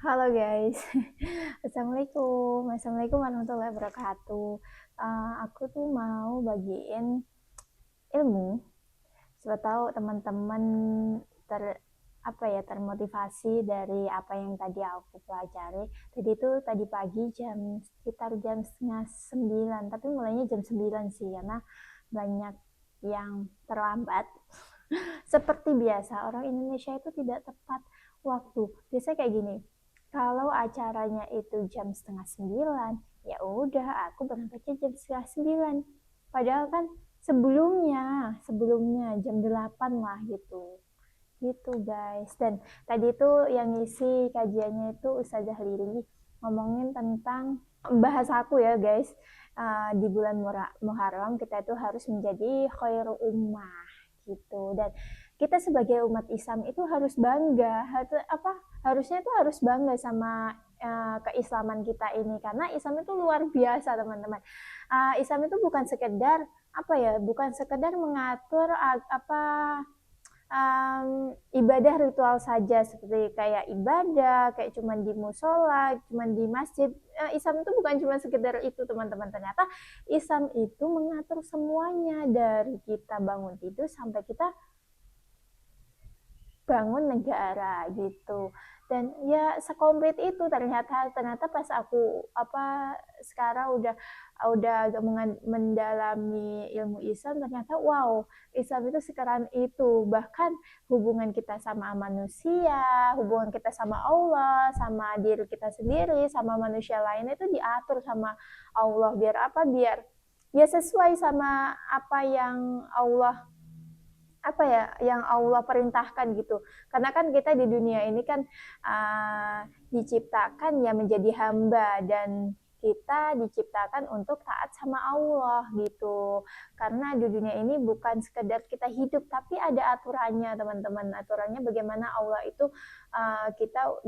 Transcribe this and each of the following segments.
Halo guys, Assalamualaikum warahmatullahi wabarakatuh. Aku tuh mau bagiin ilmu, siapa tahu teman-teman ter termotivasi dari apa yang tadi aku pelajari. Tadi pagi sekitar jam setengah 9, tapi mulainya jam 9 sih karena banyak yang terlambat. Seperti biasa, orang Indonesia itu tidak tepat waktu. Biasanya kayak gini, kalau acaranya itu jam setengah 9, ya udah aku berangkatnya jam setengah 9. Padahal kan sebelumnya jam 8 lah gitu. Gitu guys. Dan tadi itu yang ngisi kajiannya itu Ustazah Lili ngomongin tentang bahasaku ya guys. Di bulan Muharram kita itu harus menjadi khairu ummah gitu. Dan kita sebagai umat Islam itu harus bangga, harusnya itu harus bangga sama keislaman kita ini, karena Islam itu luar biasa teman-teman. Islam itu bukan sekedar bukan sekedar mengatur ibadah ritual saja, seperti kayak ibadah kayak cuman di musola, cuman di masjid. Islam itu bukan cuma sekedar itu teman-teman. Ternyata Islam itu mengatur semuanya, dari kita bangun tidur sampai kita bangun negara gitu. Dan ya sekomplit itu ternyata pas aku sekarang udah agak mendalami ilmu Islam, ternyata wow, Islam itu sekarang itu. Bahkan hubungan kita sama manusia, hubungan kita sama Allah, sama diri kita sendiri, sama manusia lain itu diatur sama Allah. Biar apa? Biar ya sesuai sama yang Allah perintahkan gitu. Karena kan kita di dunia ini kan diciptakan ya menjadi hamba, dan kita diciptakan untuk taat sama Allah gitu. Karena di dunia ini bukan sekedar kita hidup, tapi ada aturannya teman-teman. Aturannya bagaimana Allah itu kita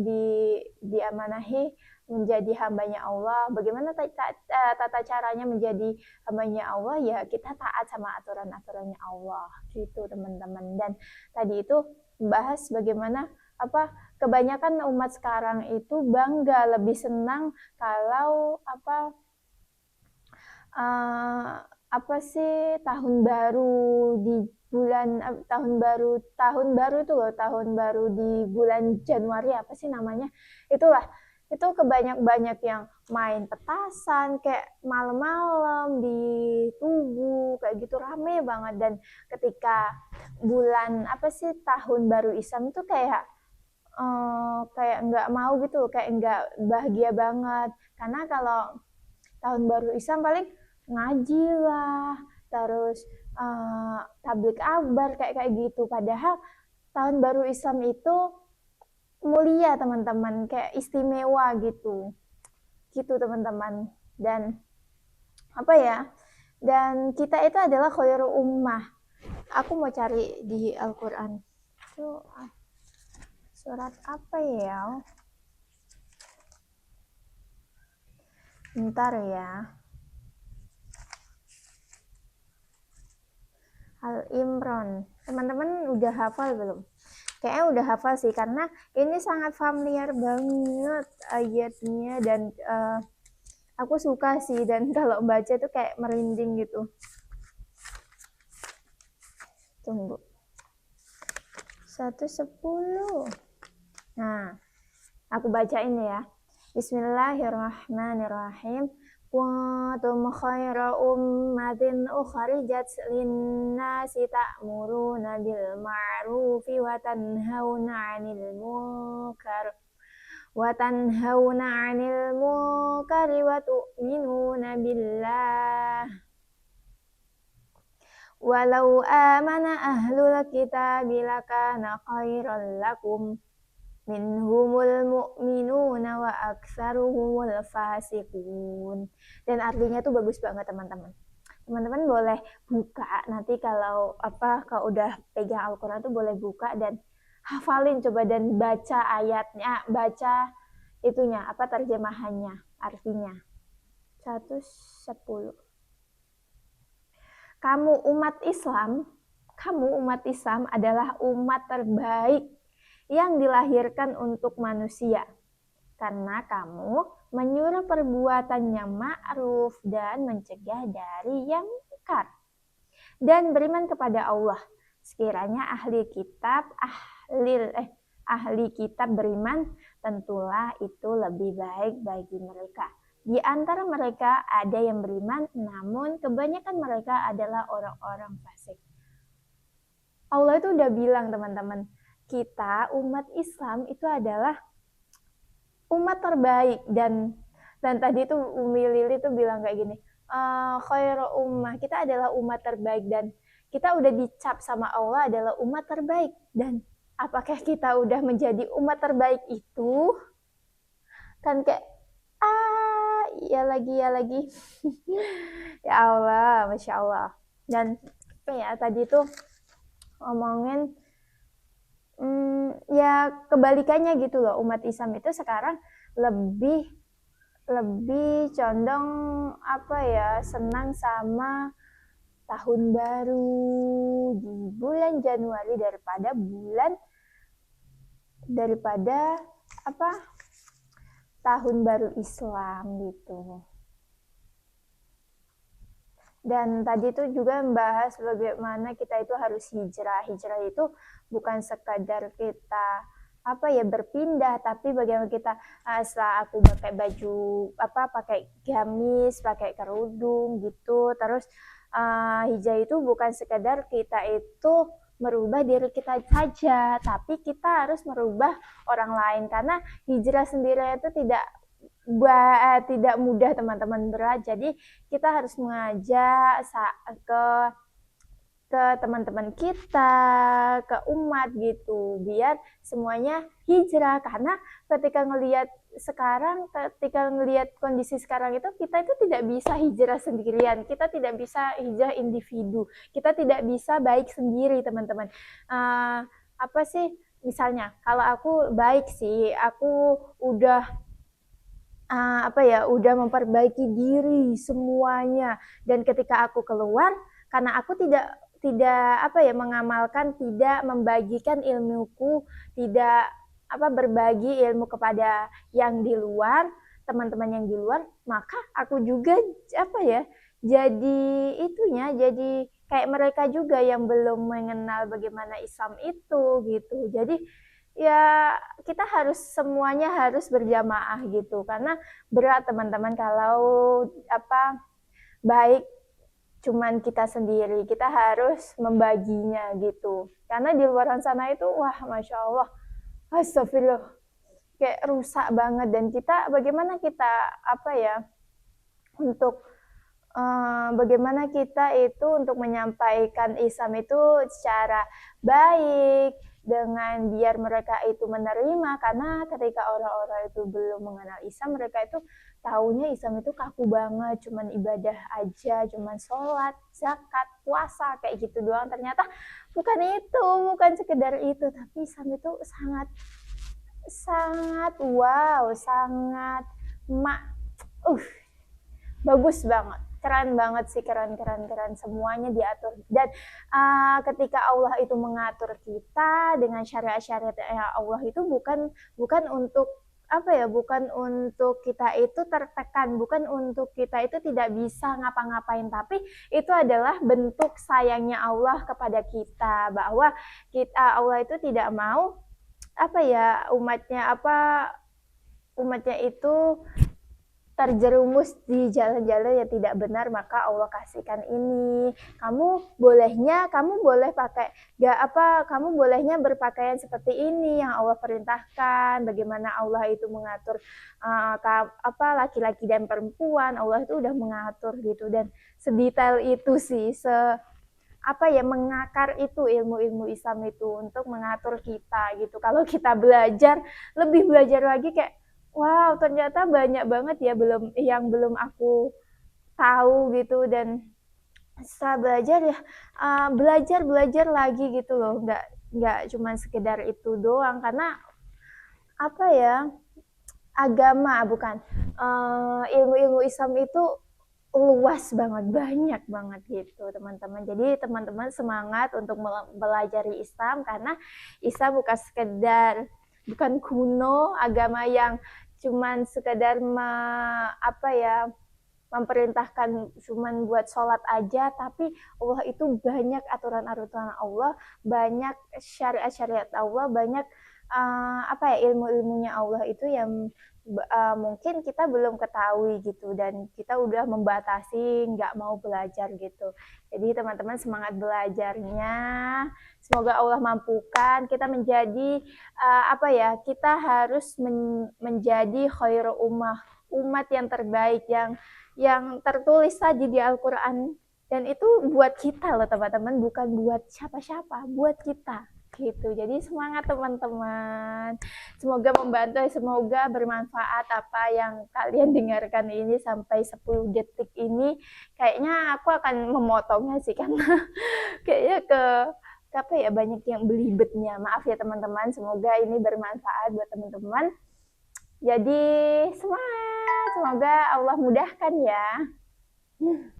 diamanahi menjadi hambanya Allah. Bagaimana tata caranya menjadi hambanya Allah? Ya kita taat sama aturan-aturannya Allah gitu teman-teman. Dan tadi itu bahas bagaimana kebanyakan umat sekarang itu bangga, lebih senang kalau tahun baru di tahun baru itu loh, tahun baru di bulan Januari, apa sih namanya, itulah. Itu banyak yang main petasan kayak malam-malam di Tugu kayak gitu, rame banget. Dan ketika bulan tahun baru Islam itu kayak nggak mau gitu, kayak nggak bahagia banget. Karena kalau tahun baru Islam paling ngaji lah, terus tablik akbar kayak kayak gitu. Padahal tahun baru Islam itu mulia teman-teman, kayak istimewa gitu gitu teman-teman. Dan dan kita itu adalah khairul ummah. Aku mau cari di Al-Quran itu surat apa ya, bentar ya. Al-Imran. Teman-teman udah hafal belum? Kayaknya udah hafal sih, karena ini sangat familiar banget ayatnya. Dan aku suka sih, dan kalau baca tuh kayak merinding gitu. Tunggu. 110. Nah, aku bacain ya. Bismillahirrahmanirrahim. Kuntum khaira ummatin ukhrijat linnasi ta'muruna bil ma'rufi wa tanhauna 'anil munkar wa tu'minuna billah. Walau amana ahlul kitabi lakana khairan lakum minhumul mu'minuna wa aktsaruhumul fasiqun. Dan artinya tuh bagus banget teman-teman. Teman-teman boleh buka nanti kalau udah pegang Al-Qur'an tuh boleh buka dan hafalin coba, dan baca ayatnya, baca itunya terjemahannya, artinya. 110. Kamu umat Islam adalah umat terbaik yang dilahirkan untuk manusia. karena kamu menyuruh perbuatan yang ma'ruf dan mencegah dari yang munkar. Dan beriman kepada Allah. Sekiranya ahli kitab beriman, tentulah itu lebih baik bagi mereka. Di antara mereka ada yang beriman, namun kebanyakan mereka adalah orang-orang fasik. Allah itu udah bilang, teman-teman, kita umat Islam itu adalah umat terbaik, dan tadi itu Umi Lili tuh bilang kayak gini, khairu ummah, kita adalah umat terbaik dan kita udah dicap sama Allah adalah umat terbaik. Dan apakah kita udah menjadi umat terbaik itu? Kan kayak ya lagi ya Allah, Masya Allah. Dan apa ya, tadi tuh ngomongin ya kebalikannya gitu loh. Umat Islam itu sekarang lebih condong apa ya, senang sama tahun baru di bulan Januari daripada apa, tahun baru Islam gitu. Dan tadi itu juga membahas bagaimana kita itu harus hijrah. Hijrah itu bukan sekadar kita berpindah, tapi bagaimana kita setelah aku pakai baju pakai gamis, pakai kerudung gitu. Terus hijrah itu bukan sekadar kita itu merubah diri kita saja, tapi kita harus merubah orang lain, karena hijrah sendiri itu tidak mudah, teman-teman, berat. Jadi kita harus mengajak ke teman-teman kita, ke umat gitu, biar semuanya hijrah. Karena ketika ngelihat kondisi sekarang itu, kita itu tidak bisa hijrah sendirian, kita tidak bisa hijrah individu, kita tidak bisa baik sendiri, teman-teman. Misalnya kalau aku baik sih, aku udah udah memperbaiki diri semuanya, dan ketika aku keluar, karena aku tidak mengamalkan, tidak membagikan ilmuku, tidak berbagi ilmu kepada yang di luar, teman-teman yang di luar, maka aku juga jadi kayak mereka juga yang belum mengenal bagaimana Islam itu gitu. Jadi ya kita semuanya harus berjamaah gitu, karena berat, teman-teman, kalau baik cuman kita sendiri, kita harus membaginya gitu. Karena di luar sana itu Masya Allah, astagfirullah, kayak rusak banget. Dan kita bagaimana kita bagaimana kita itu untuk menyampaikan Islam itu secara baik, dengan biar mereka itu menerima. Karena ketika orang-orang itu belum mengenal Islam, mereka itu taunya Islam itu kaku banget, cuman ibadah aja, cuman sholat, zakat, puasa, kayak gitu doang. Ternyata bukan sekedar itu, tapi Islam itu sangat bagus banget, keren banget sih, keren semuanya diatur. Dan ketika Allah itu mengatur kita dengan syariat-syariat Allah itu bukan untuk bukan untuk kita itu tertekan, bukan untuk kita itu tidak bisa ngapa-ngapain, tapi itu adalah bentuk sayangnya Allah kepada kita, bahwa Allah itu tidak mau umatnya itu terjerumus di jalan-jalan yang tidak benar. Maka Allah kasihkan ini, kamu bolehnya berpakaian seperti ini yang Allah perintahkan. Bagaimana Allah itu mengatur laki-laki dan perempuan, Allah itu udah mengatur gitu. Dan sedetail itu sih, mengakar itu ilmu Islam itu untuk mengatur kita gitu. Kalau kita lebih belajar lagi, kayak wow, ternyata banyak banget ya yang belum aku tahu gitu. Dan setelah belajar lagi gitu loh, nggak cuma sekedar itu doang. Karena ilmu Islam itu luas banget, banyak banget gitu, teman-teman. Jadi teman-teman semangat untuk mempelajari Islam, karena Islam bukan kuno, agama yang cuman sekadar apa ya, memperintahkan cuman buat sholat aja, tapi Allah itu banyak aturan-aturan Allah, banyak syariat-syariat Allah, banyak apa ya, ilmu-ilmunya Allah itu yang mungkin kita belum ketahui gitu, dan kita udah membatasi nggak mau belajar gitu. Jadi teman-teman semangat belajarnya, semoga Allah mampukan kita menjadi apa ya, kita harus menjadi khairu umat yang terbaik, yang tertulis saja di Al-Quran, dan itu buat kita loh teman-teman, bukan buat siapa-siapa, buat kita gitu. Jadi semangat teman-teman, semoga membantu, semoga bermanfaat apa yang kalian dengarkan ini sampai 10 detik ini. Kayaknya aku akan memotongnya sih, karena kayaknya apa ya, banyak yang belibetnya, maaf ya teman-teman. Semoga ini bermanfaat buat teman-teman, jadi semangat, semoga Allah mudahkan ya.